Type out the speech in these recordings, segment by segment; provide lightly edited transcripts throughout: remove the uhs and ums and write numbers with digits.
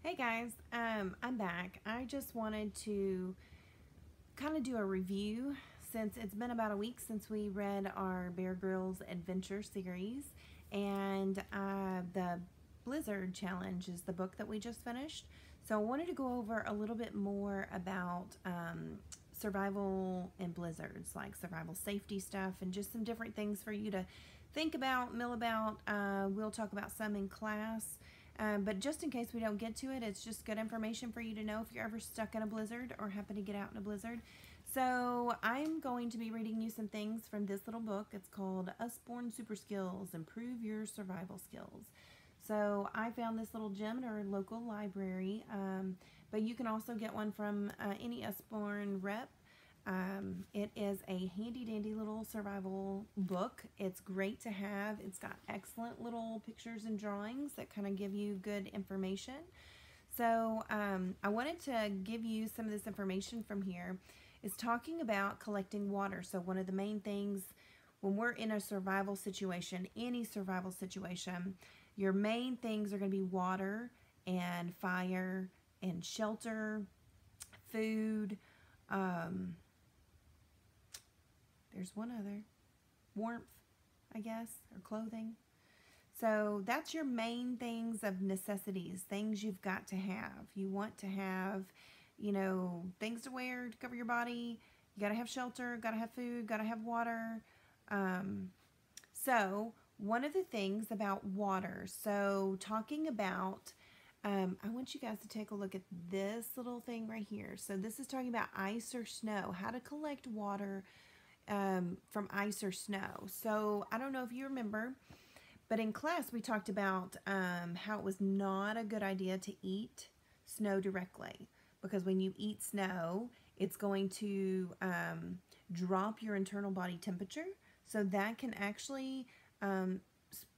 Hey guys, I'm back. I just wanted to kind of do a review since it's been about a week since we read our Bear Grylls Adventure series, and the Blizzard Challenge is the book that we just finished. So I wanted to go over a little bit more about survival in blizzards, like survival safety stuff, and just some different things for you to think about, mill about. We'll talk about some in class. But just in case we don't get to it, it's just good information for you to know if you're ever stuck in a blizzard or happen to get out in a blizzard. So I'm going to be reading you some things from this little book. It's called Usborne SuperSkills, Improve Your Survival Skills. So I found this little gem in our local library, but you can also get one from any Usborne rep. It is a handy dandy little survival book. It's great to have. It's got excellent little pictures and drawings that kind of give you good information. So I wanted to give you some of this information from here. It's talking about collecting water. So one of the main things when we're in a survival situation, any survival situation, your main things are going to be water and fire and shelter, food, there's one other, warmth, I guess, or clothing. So that's your main things of necessities, things you've got to have. You want to have, things to wear to cover your body. You got to have shelter, got to have food, got to have water. So one of the things about water, so talking about, I want you guys to take a look at this little thing right here. So this is talking about ice or snow, how to collect water from ice or snow. So I don't know if you remember, but in class we talked about how it was not a good idea to eat snow directly, because when you eat snow, it's going to drop your internal body temperature. So that can actually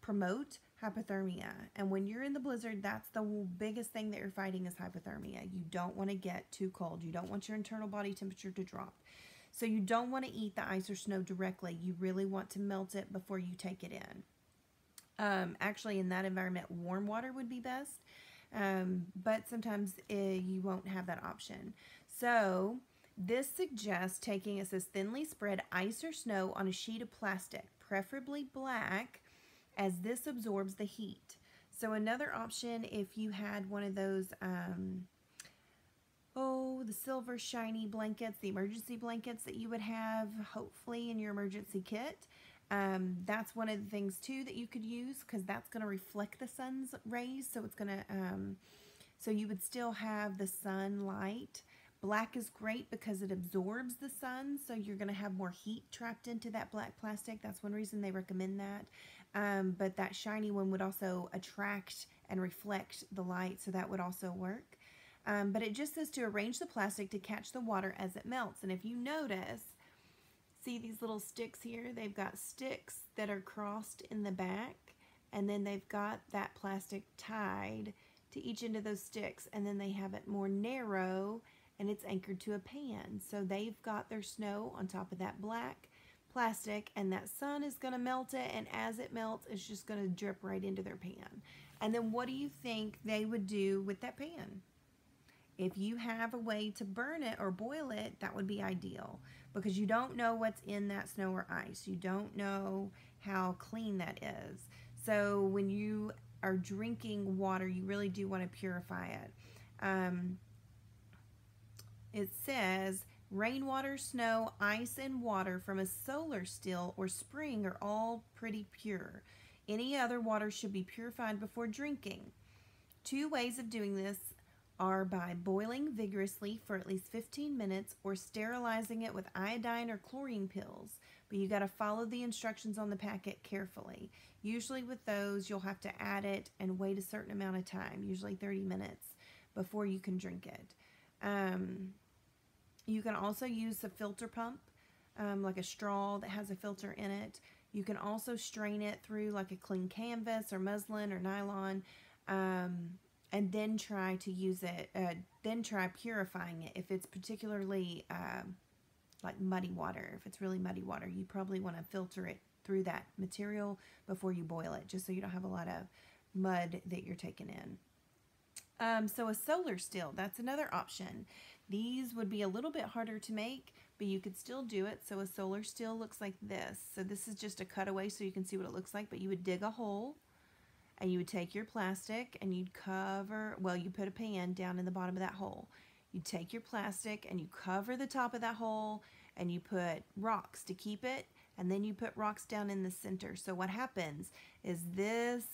promote hypothermia. And when you're in the blizzard, that's the biggest thing that you're fighting is hypothermia. You don't want to get too cold. You don't want your internal body temperature to drop. So you don't want to eat the ice or snow directly. You really want to melt it before you take it in. Actually, in that environment, warm water would be best. But sometimes you won't have that option. So this suggests taking, it says, thinly spread ice or snow on a sheet of plastic, preferably black, as this absorbs the heat. So another option, if you had one of those the silver shiny blankets, the emergency blankets that you would have hopefully in your emergency kit. That's one of the things too that you could use, because that's going to reflect the sun's rays. So it's going to, so you would still have the sunlight. Black is great because it absorbs the sun, so you're going to have more heat trapped into that black plastic. That's one reason they recommend that. But that shiny one would also attract and reflect the light, so that would also work. But it just says to arrange the plastic to catch the water as it melts. And if you notice, see these little sticks here? They've got sticks that are crossed in the back, and then they've got that plastic tied to each end of those sticks, and then they have it more narrow, and it's anchored to a pan. So they've got their snow on top of that black plastic, and that sun is going to melt it, and as it melts, it's just going to drip right into their pan. And then what do you think they would do with that pan? If you have a way to burn it or boil it, that would be ideal, because you don't know what's in that snow or ice. You don't know how clean that is. So when you are drinking water, you really do want to purify it. It says rainwater, snow, ice, and water from a solar still or spring are all pretty pure. Any other water should be purified before drinking. Two ways of doing this are by boiling vigorously for at least 15 minutes or sterilizing it with iodine or chlorine pills. But you got to follow the instructions on the packet carefully. Usually with those, you'll have to add it and wait a certain amount of time, usually 30 minutes, before you can drink it. You can also use a filter pump, like a straw that has a filter in it. You can also strain it through like a clean canvas or muslin or nylon. And then try to use it, then try purifying it. If it's particularly like muddy water, if it's really muddy water, you probably want to filter it through that material before you boil it, just so you don't have a lot of mud that you're taking in. So a solar still, that's another option. These would be a little bit harder to make, but you could still do it. So a solar still looks like this. So this is just a cutaway so you can see what it looks like, but you would dig a hole and you would take your plastic and you'd cover, well, you put a pan down in the bottom of that hole. You take your plastic and you cover the top of that hole and you put rocks to keep it, and then you put rocks down in the center. So what happens is this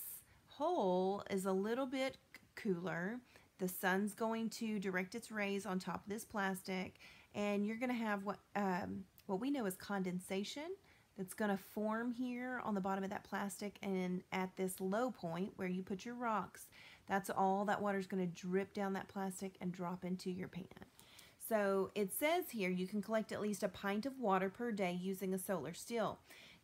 hole is a little bit cooler. The sun's going to direct its rays on top of this plastic, and you're going to have what we know as condensation that's going to form here on the bottom of that plastic, and at this low point where you put your rocks, that's all that water is going to drip down that plastic and drop into your pan. So it says here you can collect at least a pint of water per day using a solar still.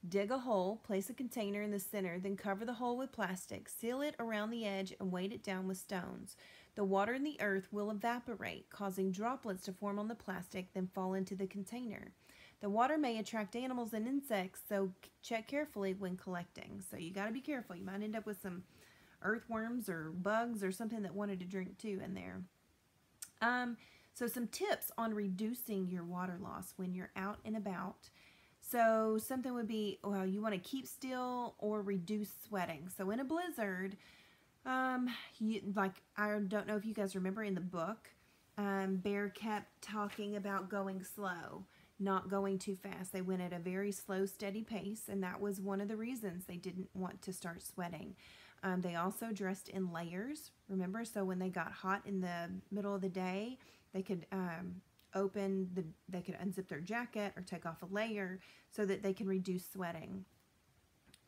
Dig a hole, place a container in the center, then cover the hole with plastic, seal it around the edge, and weight it down with stones. The water in the earth will evaporate, causing droplets to form on the plastic, then fall into the container. The water may attract animals and insects, so check carefully when collecting. So you got to be careful. You might end up with some earthworms or bugs or something that wanted to drink too in there. So some tips on reducing your water loss when you're out and about. So something would be, well, you want to keep still or reduce sweating. So in a blizzard, like, I don't know if you guys remember in the book, Bear kept talking about going slow, not going too fast. They went at a very slow, steady pace, and that was one of the reasons they didn't want to start sweating. They also dressed in layers, remember? So when they got hot in the middle of the day, they could they could unzip their jacket or take off a layer so that they can reduce sweating.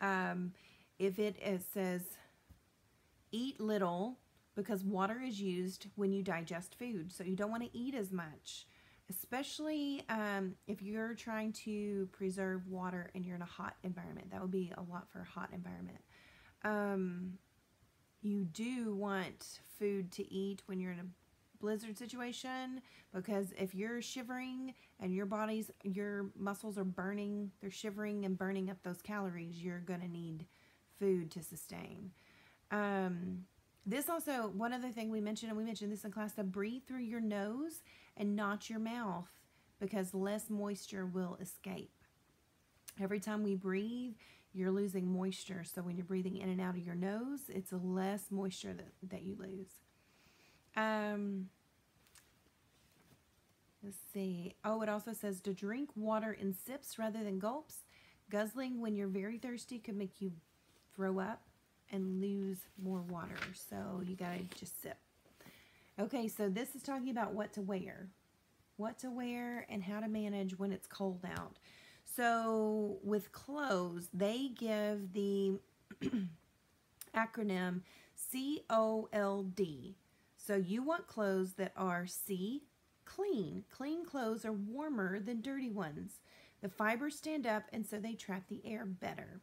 If it says eat little, because water is used when you digest food, so you don't want to eat as much, especially if you're trying to preserve water and you're in a hot environment. That would be a lot for a hot environment. You do want food to eat when you're in a blizzard situation, because if you're shivering and your muscles are burning, they're shivering and burning up those calories, you're going to need food to sustain. This also, one other thing we mentioned, and we mentioned this in class, to breathe through your nose and not your mouth, because less moisture will escape. Every time we breathe, you're losing moisture. So when you're breathing in and out of your nose, it's less moisture that you lose. Let's see. Oh, it also says to drink water in sips rather than gulps. Guzzling when you're very thirsty could make you throw up and lose more water. So you gotta just sip. Okay, so this is talking about what to wear. What to wear and how to manage when it's cold out. So with clothes, they give the acronym COLD. So you want clothes that are C, clean. Clean clothes are warmer than dirty ones. The fibers stand up, and so they trap the air better.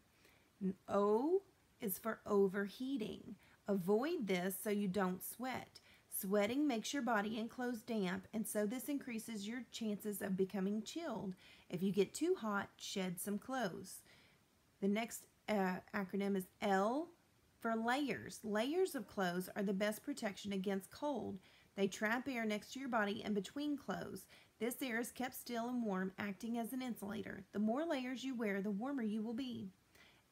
And O is for overheating. Avoid this so you don't sweat. Sweating makes your body and clothes damp, and so this increases your chances of becoming chilled. If you get too hot, shed some clothes. The next acronym is L for layers. Layers of clothes are the best protection against cold. They trap air next to your body and between clothes. This air is kept still and warm, acting as an insulator. The more layers you wear, the warmer you will be.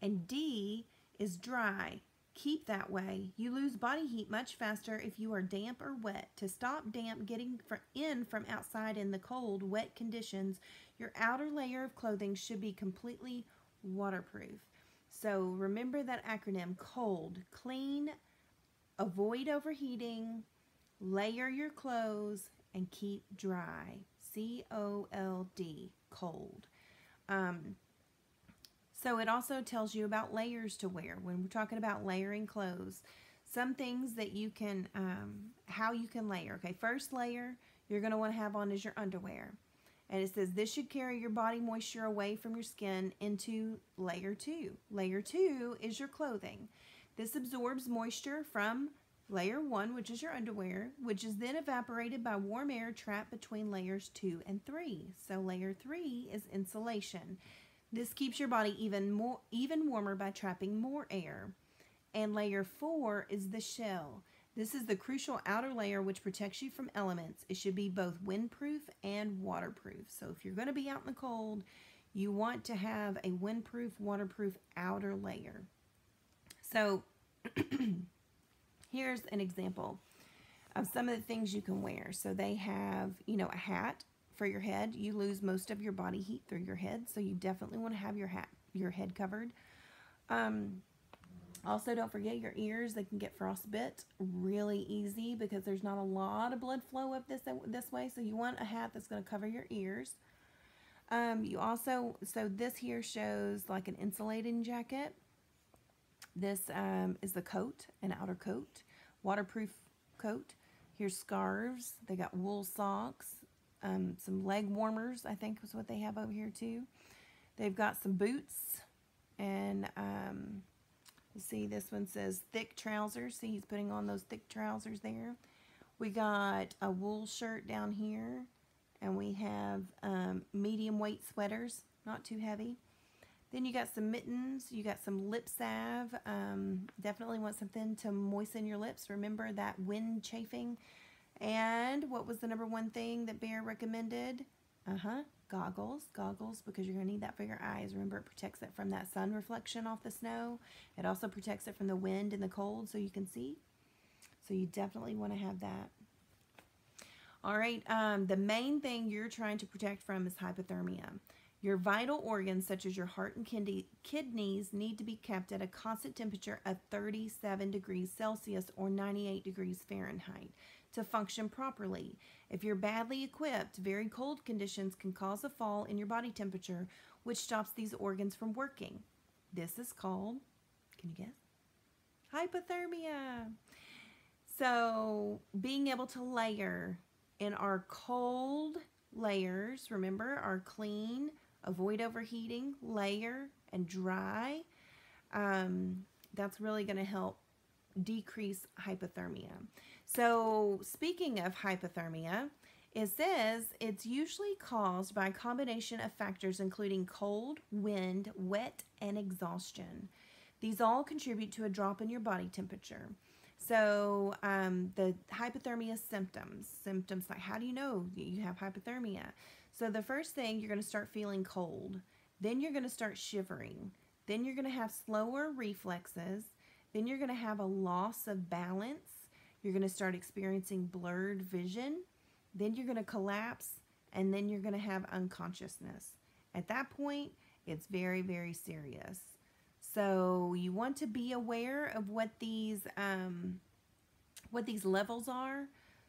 And D is dry. Keep that way. You lose body heat much faster if you are damp or wet. To stop damp getting in from outside in the cold, wet conditions, your outer layer of clothing should be completely waterproof. So remember that acronym: cold, clean, avoid overheating, layer your clothes, and keep dry. C-O-L-D, cold. So it also tells you about layers to wear when we're talking about layering clothes. Some things that you can, how you can layer. Okay, first layer you're going to want to have on is your underwear. And it says this should carry your body moisture away from your skin into layer 2. Layer 2 is your clothing. This absorbs moisture from layer 1, which is your underwear, which is then evaporated by warm air trapped between layers 2 and 3. So layer 3 is insulation. This keeps your body even warmer by trapping more air. And layer 4 is the shell. This is the crucial outer layer which protects you from elements. It should be both windproof and waterproof. So if you're going to be out in the cold, you want to have a windproof, waterproof outer layer. So here's an example of some of the things you can wear. So they have, you know, a hat for your head. You lose most of your body heat through your head, so you definitely want to have your head covered. Also, don't forget your ears. They can get frostbite really easy because there's not a lot of blood flow up this way. So you want a hat that's going to cover your ears. You also, so this here shows like an insulating jacket. This is the coat, an outer coat, waterproof coat. Here's scarves. They got wool socks, some leg warmers, I think is what they have over here too. They've got some boots, and you see this one says thick trousers. See, he's putting on those thick trousers there. We got a wool shirt down here, and we have medium weight sweaters, not too heavy. Then you got some mittens, you got some lip salve. Definitely want something to moisten your lips. Remember that wind chafing. And what was the #1 thing that Bear recommended? Goggles. Goggles, because you're going to need that for your eyes. Remember, it protects it from that sun reflection off the snow. It also protects it from the wind and the cold so you can see. So you definitely want to have that. All right, the main thing you're trying to protect from is hypothermia. Your vital organs, such as your heart and kidneys, need to be kept at a constant temperature of 37 degrees Celsius or 98 degrees Fahrenheit to function properly. If you're badly equipped, very cold conditions can cause a fall in your body temperature, which stops these organs from working. This is called, can you guess? Hypothermia. So being able to layer in our cold layers, remember, are clean, avoid overheating, layer, and dry. That's really going to help decrease hypothermia. So speaking of hypothermia, it says it's usually caused by a combination of factors including cold, wind, wet, and exhaustion. These all contribute to a drop in your body temperature. So the hypothermia symptoms like how do you know you have hypothermia? So the first thing, you're going to start feeling cold. Then you're going to start shivering. Then you're going to have slower reflexes. Then you're going to have a loss of balance. You're going to start experiencing blurred vision. Then you're going to collapse, and then you're going to have unconsciousness. At that point, it's very, very serious. So you want to be aware of what these levels are,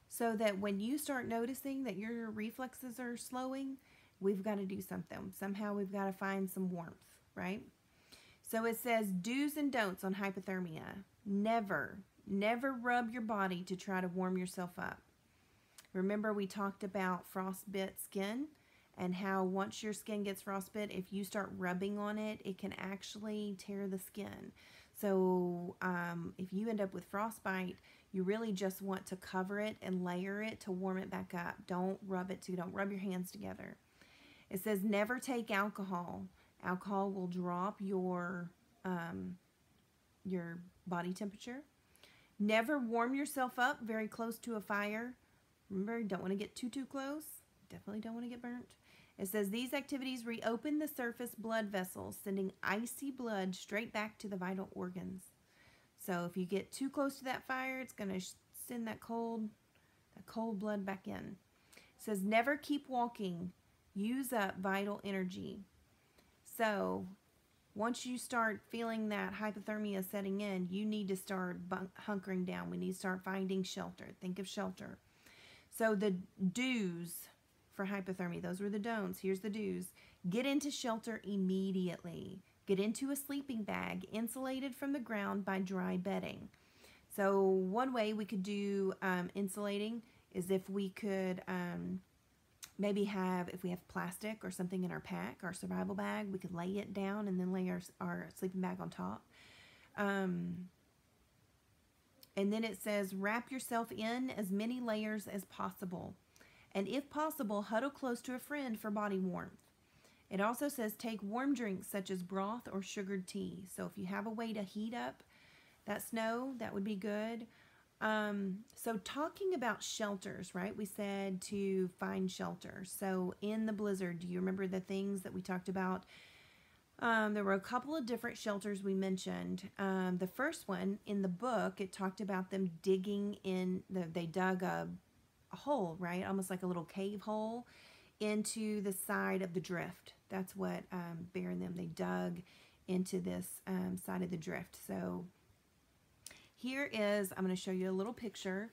so that when you start noticing that your reflexes are slowing, we've got to do something. Somehow we've got to find some warmth, right? So it says do's and don'ts on hypothermia. Never rub your body to try to warm yourself up. Remember, we talked about frostbite skin and how once your skin gets frostbite, if you start rubbing on it, it can actually tear the skin. So if you end up with frostbite, you really just want to cover it and layer it to warm it back up. Don't rub your hands together. It says never take alcohol. Alcohol will drop your body temperature. Never warm yourself up very close to a fire. Remember, you don't want to get too close. Definitely don't want to get burnt. It says these activities reopen the surface blood vessels, sending icy blood straight back to the vital organs. So if you get too close to that fire, it's going to send that cold blood back in. It says never keep walking. Use up vital energy. So once you start feeling that hypothermia setting in, you need to start hunkering down. We need to start finding shelter. Think of shelter. So the do's for hypothermia, those were the don'ts. Here's the do's. Get into shelter immediately. Get into a sleeping bag insulated from the ground by dry bedding. So one way we could do insulating is if we could if we have plastic or something in our pack, our survival bag, we could lay it down and then lay our sleeping bag on top. And then it says wrap yourself in as many layers as possible. And if possible, huddle close to a friend for body warmth. It also says take warm drinks such as broth or sugared tea. So if you have a way to heat up that snow, that would be good. So talking about shelters, right? We said to find shelter. So in the blizzard, do you remember the things that we talked about? There were a couple of different shelters we mentioned. The first one in the book, it talked about them digging in, they dug a hole, right? Almost like a little cave hole into the side of the drift. That's what Bear and them, they dug into this side of the drift. So here is, I'm going to show you a little picture.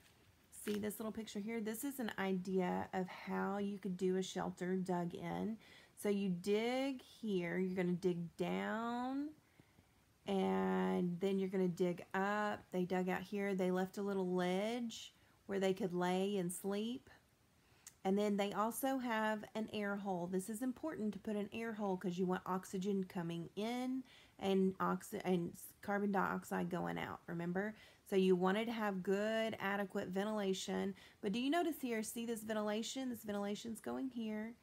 See this little picture here? This is an idea of how you could do a shelter dug in. So you dig here, you're going to dig down, and then you're going to dig up. They dug out here. They left a little ledge where they could lay and sleep. And then they also have an air hole. This is important to put an air hole because you want oxygen coming in and carbon dioxide going out, remember? So you wanted to have good, adequate ventilation. But do you notice here, see this ventilation? This ventilation's going here.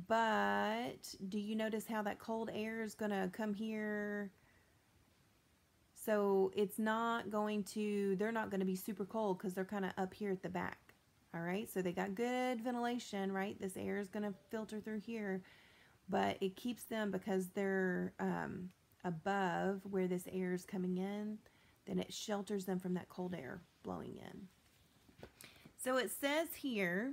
But do you notice how that cold air is going to come here? So it's not going to, they're not going to be super cold because they're kind of up here at the back. All right, so they got good ventilation, right? This air is going to filter through here, but it keeps them, because they're above where this air is coming in, then it shelters them from that cold air blowing in. So it says here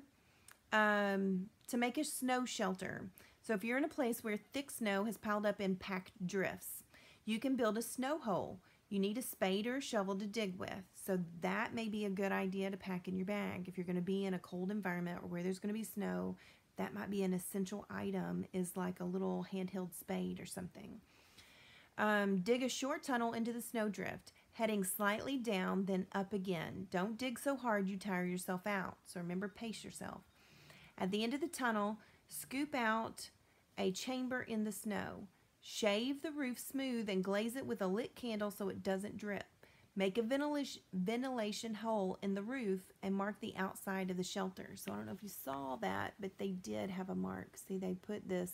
to make a snow shelter. So if you're in a place where thick snow has piled up in packed drifts, you can build a snow hole. You need a spade or a shovel to dig with. So that may be a good idea to pack in your bag. If you're going to be in a cold environment or where there's going to be snow, that might be an essential item, is like a little handheld spade or something. Dig a short tunnel into the snowdrift, heading slightly down, then up again. Don't dig so hard you tire yourself out. So remember, pace yourself. At the end of the tunnel, scoop out a chamber in the snow. Shave the roof smooth and glaze it with a lit candle so it doesn't drip. Make a ventilation hole in the roof and mark the outside of the shelter. So I don't know if you saw that, but they did have a mark. See, they put this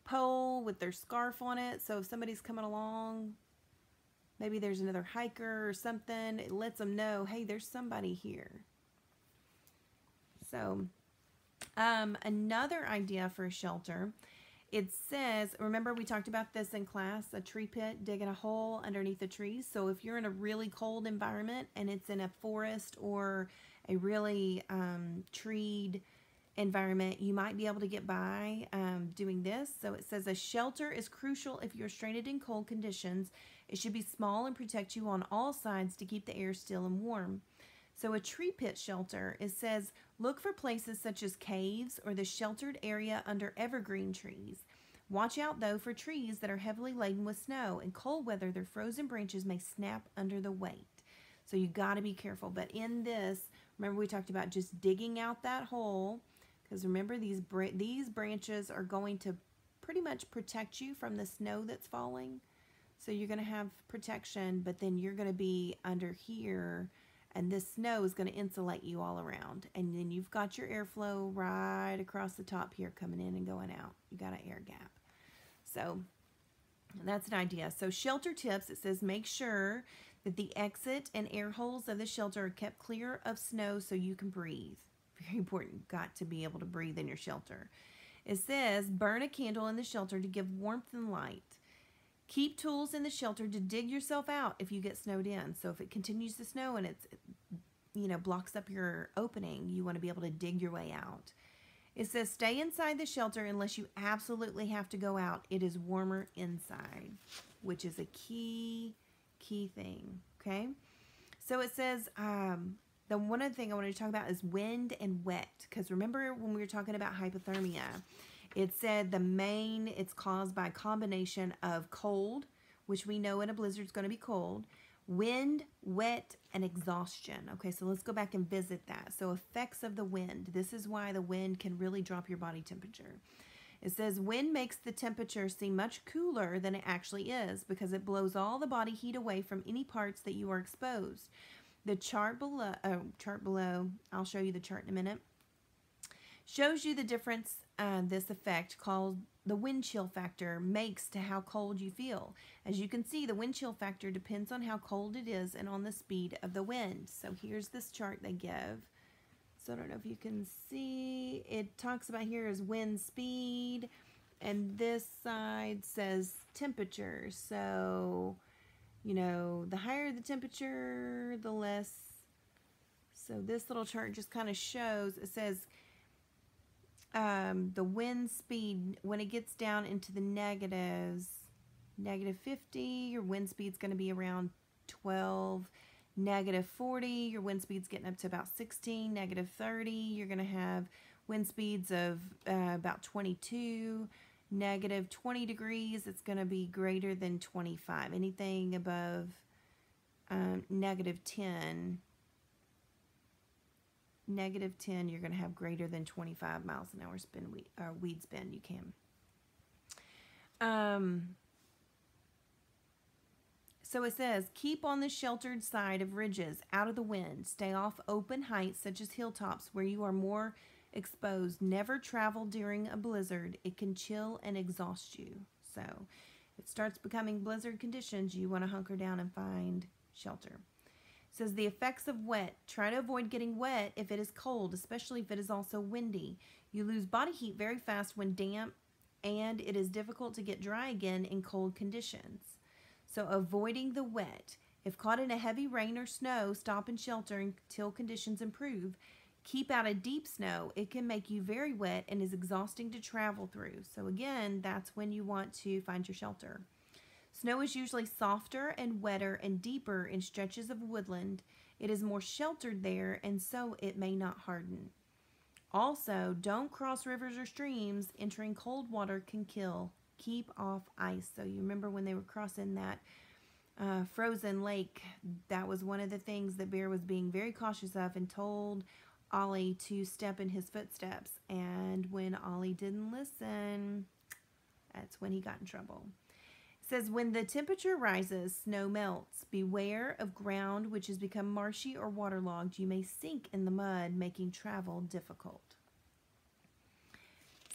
pole with their scarf on it. So if somebody's coming along, maybe there's another hiker or something, it lets them know, hey, there's somebody here. So another idea for a shelter, it says, remember we talked about this in class, a tree pit, digging a hole underneath the trees. So if you're in a really cold environment and it's in a forest or a really treed environment, you might be able to get by doing this. So it says a shelter is crucial if you're stranded in cold conditions. It should be small and protect you on all sides to keep the air still and warm. So a tree pit shelter, it says, look for places such as caves or the sheltered area under evergreen trees. Watch out, though, for trees that are heavily laden with snow. In cold weather, their frozen branches may snap under the weight. So you got to be careful. But in this, remember we talked about just digging out that hole, because remember these branches are going to pretty much protect you from the snow that's falling. So you're going to have protection, but then you're going to be under here, and this snow is going to insulate you all around. And then you've got your airflow right across the top here coming in and going out. You got an air gap. So that's an idea. So shelter tips, it says make sure that the exit and air holes of the shelter are kept clear of snow so you can breathe. Very important. You've got to be able to breathe in your shelter. It says burn a candle in the shelter to give warmth and light. Keep tools in the shelter to dig yourself out if you get snowed in. So if it continues to snow and it's, blocks up your opening, you want to be able to dig your way out. It says stay inside the shelter unless you absolutely have to go out. It is warmer inside, which is a key thing, okay? So it says, the one other thing I wanted to talk about is wind and wet, because remember when we were talking about hypothermia, it said it's caused by a combination of cold, which we know in a blizzard is going to be cold, wind, wet, and exhaustion. Okay, so let's go back and visit that. So effects of the wind. This is why the wind can really drop your body temperature. It says wind makes the temperature seem much cooler than it actually is because it blows all the body heat away from any parts that you are exposed. The chart below, I'll show you the chart in a minute, Shows you the difference this effect called the wind chill factor makes to how cold you feel. As you can see, the wind chill factor depends on how cold it is and on the speed of the wind. So here's this chart they give. So I don't know if you can see. It talks about here is wind speed, and this side says temperature. So, you know, the higher the temperature, the less. So this little chart just kind of shows, it says the wind speed, when it gets down into the negatives, -50, your wind speed's going to be around 12. -40, your wind speed's getting up to about 16. -30, you're going to have wind speeds of about 22. -20 degrees, it's going to be greater than 25. Anything above -10. -10, you're going to have greater than 25 miles an hour weed spin. You can. So it says, keep on the sheltered side of ridges, out of the wind. Stay off open heights such as hilltops where you are more exposed. Never travel during a blizzard. It can chill and exhaust you. So if it starts becoming blizzard conditions, you want to hunker down and find shelter. It says the effects of wet. Try to avoid getting wet if it is cold, especially if it is also windy. You lose body heat very fast when damp, and it is difficult to get dry again in cold conditions. So avoiding the wet. If caught in a heavy rain or snow, stop and shelter until conditions improve. Keep out of deep snow. It can make you very wet and is exhausting to travel through. So again, that's when you want to find your shelter. Snow is usually softer and wetter and deeper in stretches of woodland. It is more sheltered there, and so it may not harden. Also, don't cross rivers or streams. Entering cold water can kill. Keep off ice. So you remember when they were crossing that frozen lake, that was one of the things that Bear was being very cautious of and told Ollie to step in his footsteps. And when Ollie didn't listen, that's when he got in trouble. It says, when the temperature rises, snow melts. Beware of ground which has become marshy or waterlogged. You may sink in the mud, making travel difficult.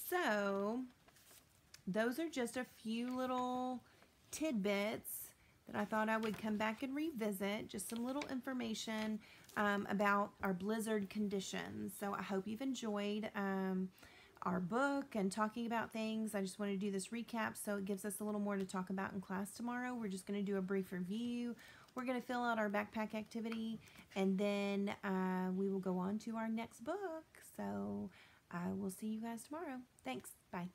So those are just a few little tidbits that I thought I would come back and revisit. Just some little information about our blizzard conditions. So I hope you've enjoyed our book and talking about things. I just wanted to do this recap so it gives us a little more to talk about in class tomorrow. We're just going to do a brief review. We're going to fill out our backpack activity, and then we will go on to our next book. So I will see you guys tomorrow. Thanks. Bye.